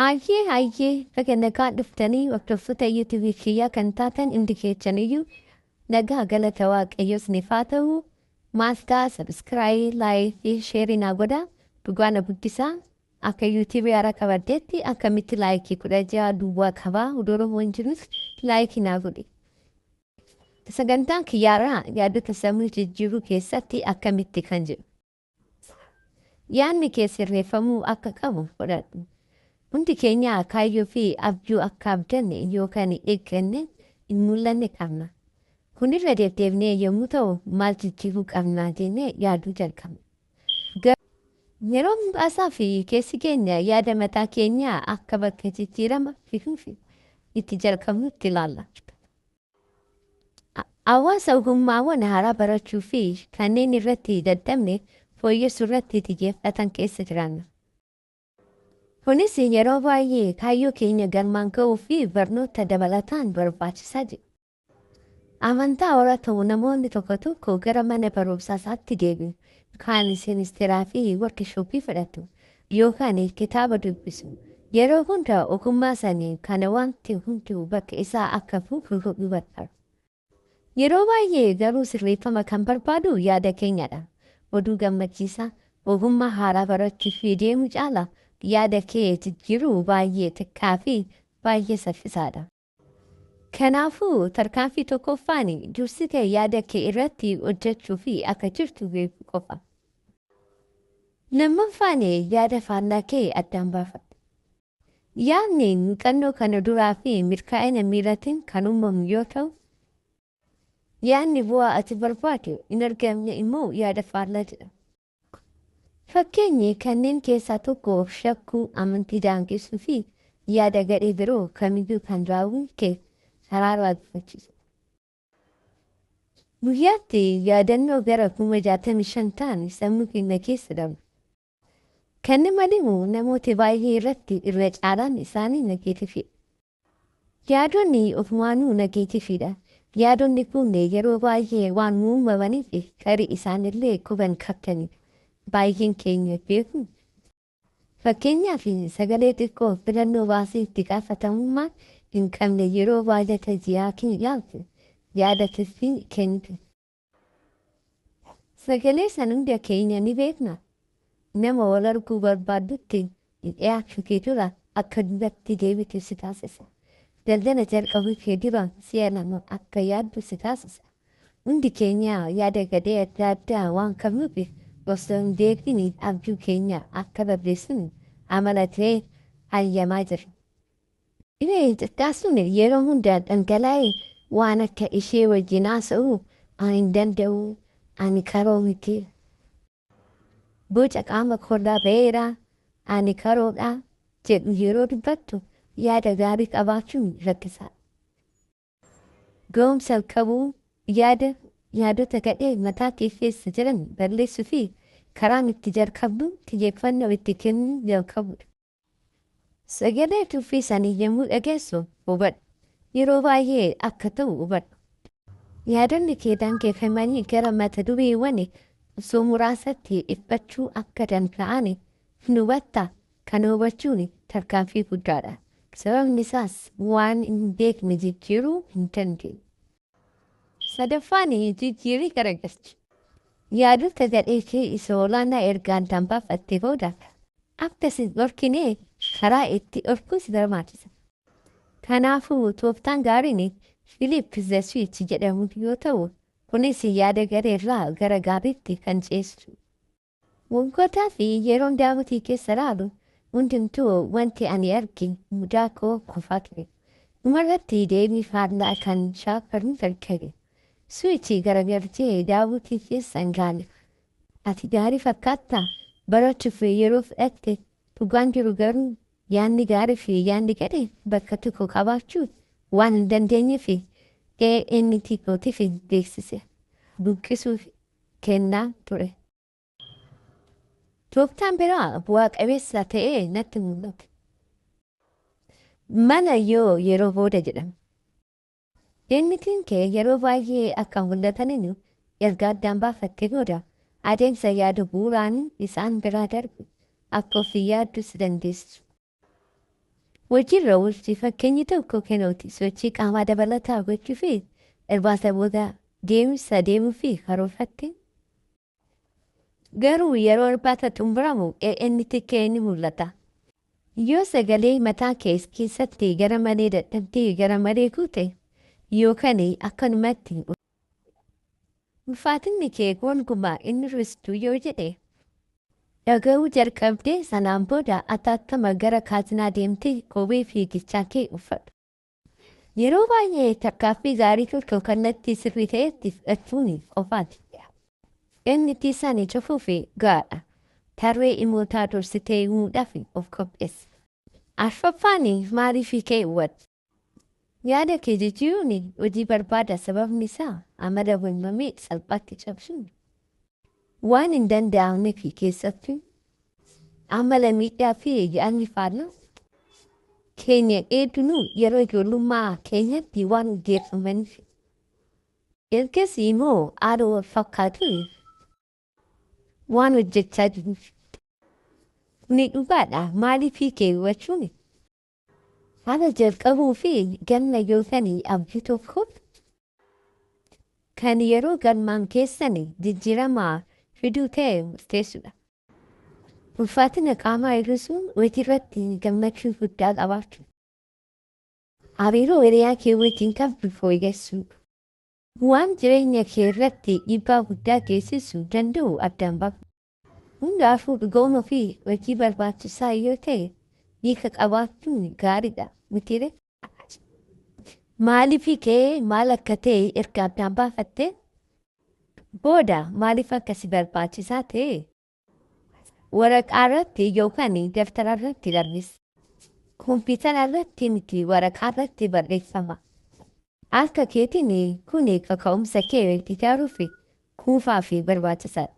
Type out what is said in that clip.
Ayyee fakkeenyakaa dhuftanii hordoftoota YouTube kiyyaa kan taatan indikeechaniyyuu nagaa galata waaqayyoos ni haa ta'u maastaa subscribe like share naa godhaa dhugaa na guddisaa akka YouTube haaraa qabaddeetti akkamitti like 16 duwwaa qabaa Oromoo hin jirus like naa godhi. Sagantaan kiyyaarraa yaadota sammuu jijjiiruu keessatti akkamitti kan jedhu. Yaadni kee sirreeffamuu akka qabu godhadhu. Hundi keenya kaayyoo fi abjuu akka abdanne yookaan eegganne hin mul'anne qabna. Kun irra deebi'ee yommuu ta'u maal jijjiiruu qabna jennee yaaduu jalqabna. Yeroo muraasaa fi keessi keenya yaada mataa keenyaa akka bakka jijjiirama fi itti jalqabnutti ilaalla. Hawaasa ogummaawwan haaraa barachuu fi kanneen irratti daddabne fooyyessuu irratti xiyyeeffatan keessa jiraanna. Kunis yeroo baay'ee kaayyoo keenya galmaan ga'uu fi barnoota dabalataan barbaachisaa jiru. Amantaa horaa ta'u namoonni tokko gara mana barumsaatti deebi'u. Kaan sinistiraa fi workshooppii fudhatu yookaan kitaaba dubbisu. Yeroo hunda ogummaa sanii kana wanti hunduu bakka isaa akka fufu hubatu. Yeroo baay'ee garuu sirreeffama kan barbaadu yaada keenyadha. Oduu gammachiisaa ogummaa haaraa barachuu fi deemuu caala yaada kee jijjiiruu baay'ee xiqqaa fi baay'ee saffisaadha. Kanaafuu tarkaanfii tokkoffaan dursitee yaada kee irratti hojjechuu fi akka jirtu beekuu qofa. Lammaffaan yaada faallaa kee addaan baafadhu. Yaadni muuxannoo kana duraa fi milkaa'ina miiraatiin kan uumamu yoo ta'u, yaadni bu'aa ati barbaadu hin argamne immoo yaada faallaa jedhama. Fakkeenyi kanneen keessaa tokko shakkuu amantii daangessuu fi yaada gadhee biroo kamiyyuu kan raawwin kee karaa waaqeffachiisu. Guyyaatti yaadannoo gara 65,000 ta'an sammuu keenya keessa darbu. Kan malimu namoota baay'ee irratti irra caalaan isaanii negeetiifidha. Yaadonni ofumaanuu negeetiifidha. Yaadonni kun yeroo baay'ee waan uumamaniif garii isaanillee quban qabdanidha. Baay'een keenya beeku. Fakkeenyaaf sagalee xiqqoo filannoo baasee itti gaafatamummaa hin qabne yeroo baay'ata ji'aa keenyaaf yaadatii kennitu. Sagalee san hunda keenya ni beekna. Nama wal arguu barbaadutti dhiyaachuu kee dura akka duratti deebitu si taasisa. Daldala jalqabuu kee dura si'a lama akka yaaddu si taasisa. Hundi keenya yaada gadhee adda addaa waan qabnuuf osoo hin beekne abjuu keenya akka barreessinu amala ta'ee hayyamaa jira. Dhibee xiqqaasuun yeroo hundaa dhangala'ee waan akka ishee wajjin haasa'uu ani hin danda'u ani karoo miti. Boca qaama kollaa ba'eera ani karoodha jedhu yeroo dubbattu yaada gaarii qabaachuun rakkisaadha. Ga'umsa qabuu yaadota gadhee mataa kee keessa jiran balleessuu fi karaan itti jalqabdu xiyyeeffannoo itti kennuu jalqabudha. Sagalee tuffisanii yommuu dhageessu hubadhu. Yeroo baay'ee akka ta'u hubadhu. Yaadonni kee dankeeffamanii gara mata dureewwan osoo muraasatti dhiphachuu akka danda'an hubatta. Kan hubachuun tarkaanfii guddaadha. Sababni isaas waan hin beekne jijjiiruu hin dandeenye. Sadaffaan jijjiirii garagalchi. Yaadota gadhee kee isa olaanaa ergaan dambaafattee booda akkasiin dhorkinee karaa itti dhorkuus barbaachisa. Kanaafuu tooftaan gaariin Philip the Switch jedhamu yoo ta'u, kunis yaada gareerraa gara gaariitti kan ceesisu. Waggootaa fi yeroon daawwitii keessa laalu hundumtuu wanti ani arge mudaa koo qofaa ture. Dhumarratti deebii faallaa kan shaakkarnu argate. Switchii garagalchee daawwitii keessa hin gaane. Ati gaarii fakkaattaa barachuuf yeroo fudhatte dhugaan jiru garuu yaadni gaarii fi yaadni gadhee bakka tokko qabaachuu waan hin dandeenyeef ga'ee inni xiqqootiif beeksise. Buqqisuuf kennaa ture. Tooftaan biraa bu'aa qabeessa ta'ee natti mul'ata. Mana yoo yeroo booda jedhama. Deemnitiin kee yeroo baay'ee akka mul'ataniin erga addaan baafattee booda adeemsa yaada bu'uuraan isaan biraa darbu akka ofii yaaddus dandeessu. Hojiirra oolchi fakkeenyi tokko kennuuti sochii qaamaa dabalataa gochuu fi irbaata booda deemsa deemuu fi karoorfatte. Garuu yeroo irbaata xumuramu inni xiqqee ni mul'ata. Yoo sagalee mataa keessatti gara malee dadhabdee gara malee guute yookaan akkanumatti ulfaatinni kee gonkumaa inni ristu yoo jedhe dhaga'uu jalqabdee sanaan booda atattama gara kaazinaa deemtee kophee fiigichaa kee uffadhu. Yeroo baay'ee tarkaaffii gaarii tokko kallattii sirrii ta'etti fudhachuun qofaati. Inni tiisanii cufuu fi gaadha. Tarree imootaa dursitee himuudhaaf of qopheessa. Arfaffaan maaliif kee hubatta? Yaada kee jijjiiruun hojii barbaada sababni isaa amala uumamee salphaatti cabsuun. Waan hin danda'amne fi keessatti amala miidhaa fi yaadni faallaa keenya hedduun yeroo ijoollummaa keenyatti waan geeffamaniif. Ergasii immoo haala wal fakkaatu waan hojjechaa jiruuf. Kuni dhugaadha maaliif kee hubachuun? Haala jalqabuu fi ganna yookaan abdii tokkoof kan yeroo galmaan keessan jijjiiramaa fiduu ta'e murteessudha. Ulfaatina qaamaa hir'isuun hojiirratti gammachuu guddaa qabaachuu. Hariiroo hiriyaa kee wajjin qabdu fooyyessuu. Waan jireenya kee irratti dhiibbaa guddaa geessisuu danda'u addaan baafnu. Hundaafuu dhugooma fi hojii barbaachisaa yoo ta'e hiika qabaachuun gaariidha mitiire. Maaliif kee maal akka ta'e erga addaan baafattee booda maaliif akkasi barbaachisaa ta'e waraqaa irratti yookaan daftara irratti barreessi. Kompiitara irratti miti waraqaa irratti barreeffama. Akka keetiin kun kaka'umsa kee itti ijaaruuf kuufaa fi barbaachisaadha.